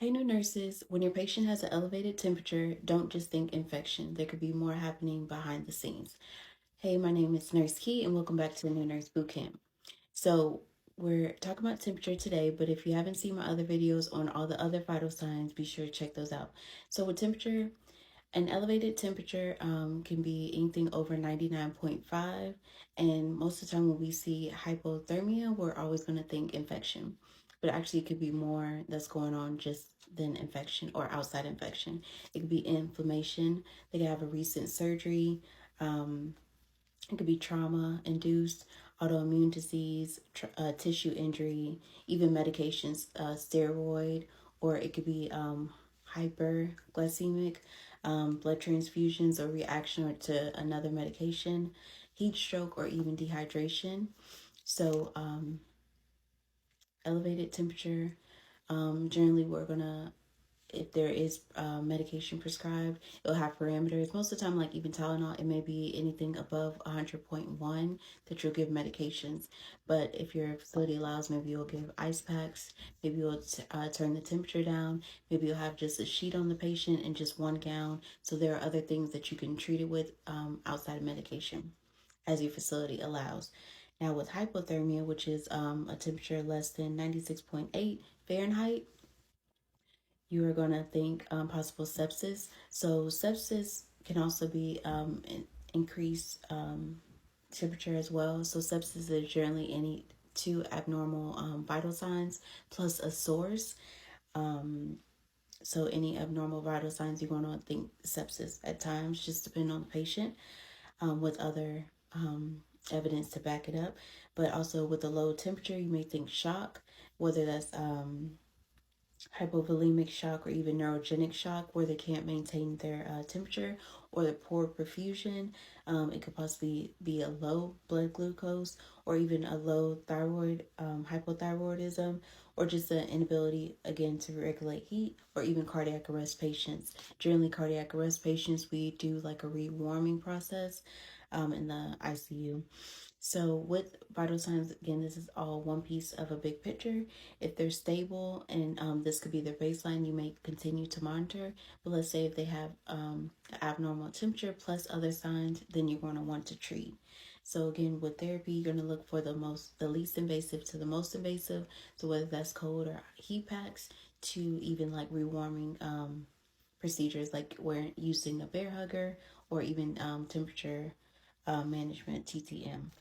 Hey, new nurses, when your patient has an elevated temperature, don't just think infection. There could be more happening behind the scenes. Hey, my name is Nurse Key, and welcome back to the New Nurse Bootcamp. So, we're talking about temperature today, but if you haven't seen my other videos on all the other vital signs, be sure to check those out. So, with temperature, an elevated temperature can be anything over 99.5, and most of the time when we see hypothermia, we're always going to think infection. But actually, it could be more that's going on just than infection or outside infection. It could be inflammation. They could have a recent surgery. It could be trauma induced, autoimmune disease, tissue injury, even medications, steroid, or it could be hyperglycemic, blood transfusions or reaction to another medication, heat stroke, or even dehydration. So, elevated temperature, generally, we're going to if there is medication prescribed, it'll have parameters. Most of the time, like even Tylenol, it may be anything above 100.1 that you'll give medications. But if your facility allows, maybe you'll give ice packs, maybe you'll turn the temperature down, maybe you'll have just a sheet on the patient and just one gown. So there are other things that you can treat it with outside of medication as your facility allows. Now, with hypothermia, which is a temperature less than 96.8 Fahrenheit, you are going to think possible sepsis. So sepsis can also be increased temperature as well. So sepsis is generally any two abnormal vital signs plus a source. Um, so any abnormal vital signs, you're going to think sepsis at times, just depending on the patient, with other evidence to back it up. But also with a low temperature, you may think shock, whether that's hypovolemic shock or even neurogenic shock where they can't maintain their temperature, or the poor perfusion. It could possibly be a low blood glucose or even a low thyroid, hypothyroidism, or just the inability again to regulate heat, or even cardiac arrest patients. Generally, cardiac arrest patients, we do like a rewarming process in the ICU. So with vital signs, again, this is all one piece of a big picture. If they're stable and this could be their baseline, you may continue to monitor. But let's say if they have abnormal temperature plus other signs, then you're going to want to treat. So again, with therapy, you're going to look for the least invasive to the most invasive. So whether that's cold or heat packs to even like rewarming procedures, like we're using a bear hugger or even temperature management, TTM.